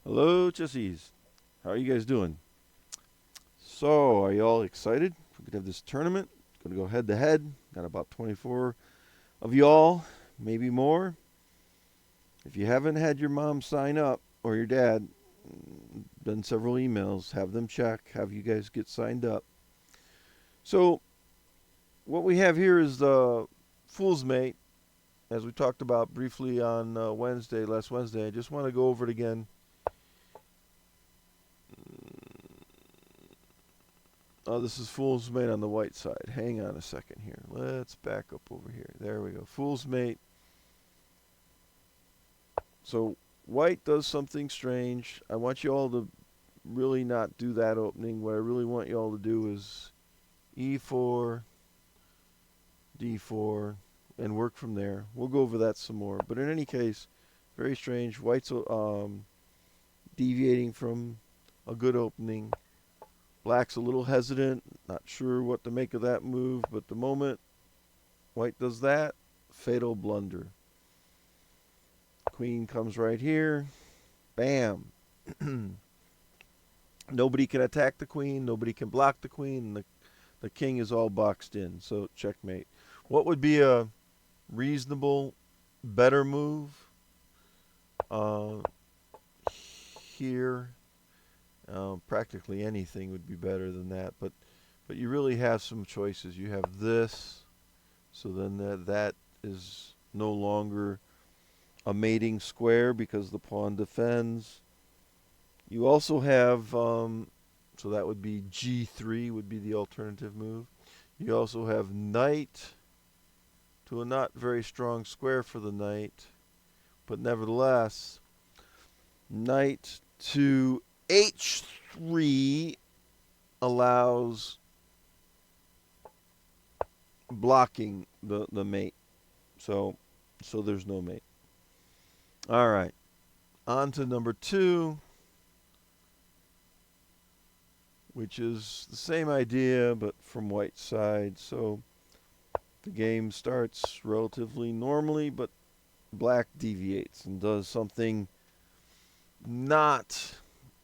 Hello, Chessies. How are you guys doing? So, are you all excited? We're gonna have this tournament. Gonna go head to head. Got about 24 of y'all, maybe more. If you haven't had your mom sign up or your dad, done several emails. Have them check. Have you guys get signed up. So, what we have here is the Fool's Mate, as we talked about briefly on last Wednesday. I just want to go over it again. Oh, this is Fool's Mate on the white side. Hang on a second here. Let's back up over here. There we go. Fool's Mate. So white does something strange. I want you all to really not do that opening. What I really want you all to do is E4, D4, and work from there. We'll go over that some more. But in any case, very strange. White's deviating from a good opening. Black's a little hesitant, not sure what to make of that move, but the moment white does that, fatal blunder. Queen comes right here. Bam. Nobody can attack the queen. Nobody can block the queen. The king is all boxed in. So checkmate. What would be a reasonable, better move uh, here? Practically anything would be better than that. But you really have some choices. You have this. So then that is no longer a mating square because the pawn defends. You also have, so that would be G3 would be the alternative move. You also have knight to a not very strong square for the knight, but nevertheless, knight to H3 allows blocking the mate. So there's no mate. All right. On to number 2, which is the same idea but from white side. So the game starts relatively normally, but black deviates and does something not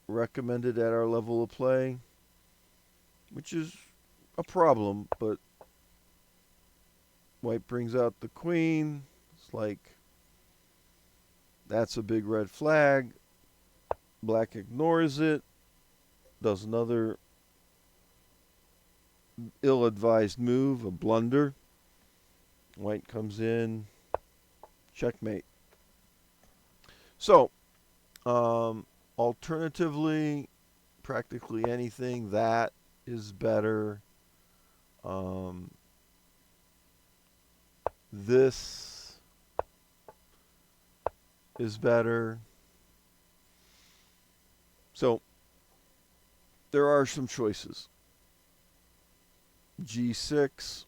recommended at our level of play, which is a problem, but white brings out the queen. It's like that's a big red flag. Black ignores it, does another ill-advised move, a blunder. White comes in, checkmate. So, alternatively, practically anything that is better. This is better. So, there are some choices. G6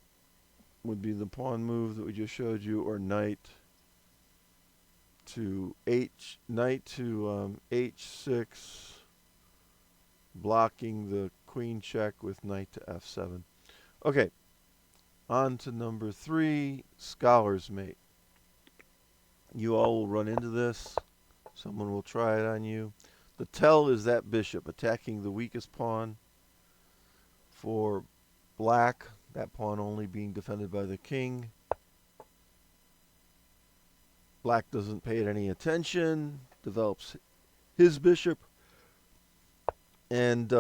would be the pawn move that we just showed you, or knight to H6, blocking the queen check with knight to F7. Okay, on to number 3, Scholar's Mate. You all will run into this. Someone will try it on you. The tell is that bishop attacking the weakest pawn for black, that pawn only being defended by the king. Black doesn't pay it any attention, develops his bishop, and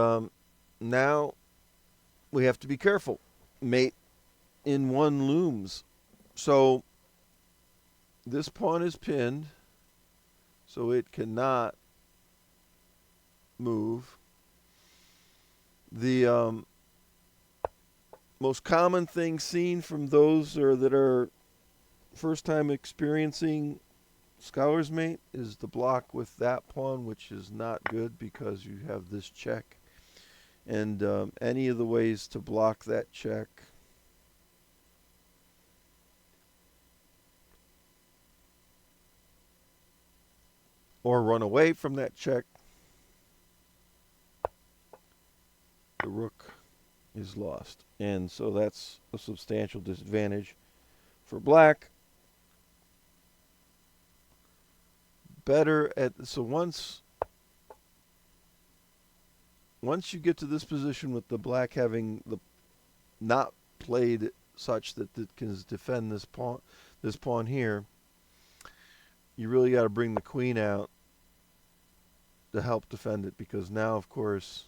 now we have to be careful. Mate in 1 looms. So this pawn is pinned, so it cannot move. The most common thing seen from those that are first time experiencing Scholar's Mate is the block with that pawn, which is not good because you have this check. And any of the ways to block that check or run away from that check, the rook is lost. And so that's a substantial disadvantage for black. Better at, so once once you get to this position with the black having the not played such that it can defend this pawn here, you really got to bring the queen out to help defend it, because now, of course,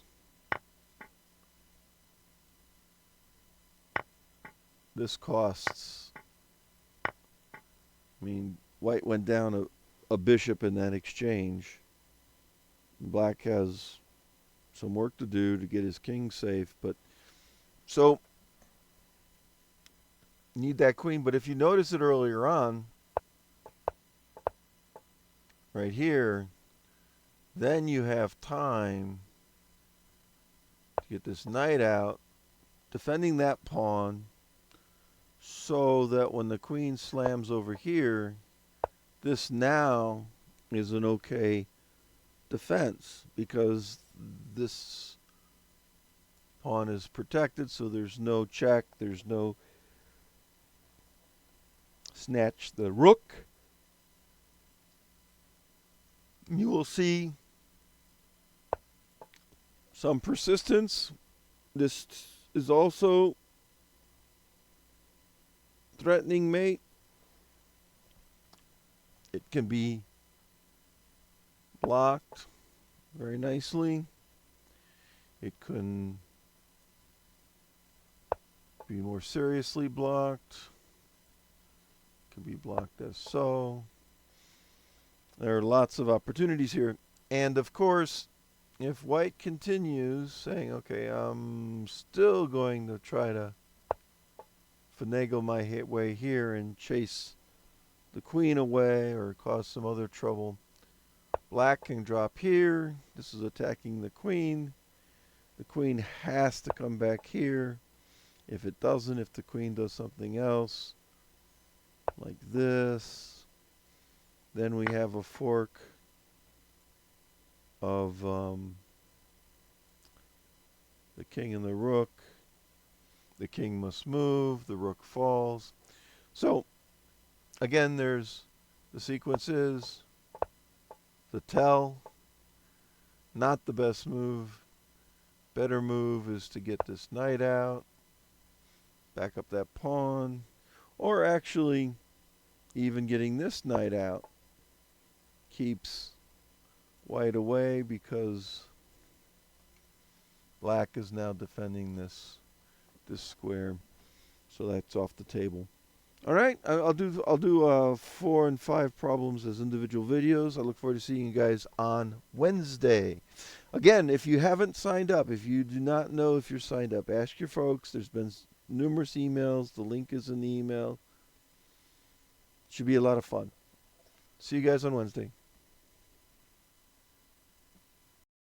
this costs. I mean, white went down a bishop in that exchange. Black has some work to do to get his king safe, but so need that queen. But if you notice it earlier on, right here, then you have time to get this knight out, defending that pawn, so that when the queen slams over here, this now is an okay defense, because this pawn is protected, so there's no check, there's no snatch the rook. You will see some persistence. This is also threatening mate. It can be blocked very nicely. It can be more seriously blocked. It can be blocked as so. There are lots of opportunities here. And of course, if white continues saying, okay, I'm still going to try to finagle my way here and chase the queen away or cause some other trouble, black can drop here. This is attacking the queen. The queen has to come back here. If it doesn't, if the queen does something else, like this, then we have a fork of the king and the rook. The king must move, the rook falls. So, again, there's the sequence is the tell, not the best move. Better move is to get this knight out, back up that pawn, or actually even getting this knight out keeps white away, because black is now defending this square, so that's off the table. All right, I'll do 4 and 5 problems as individual videos. I look forward to seeing you guys on Wednesday. Again, if you haven't signed up, if you do not know if you're signed up, ask your folks. There's been numerous emails. The link is in the email. Should be a lot of fun. See you guys on Wednesday.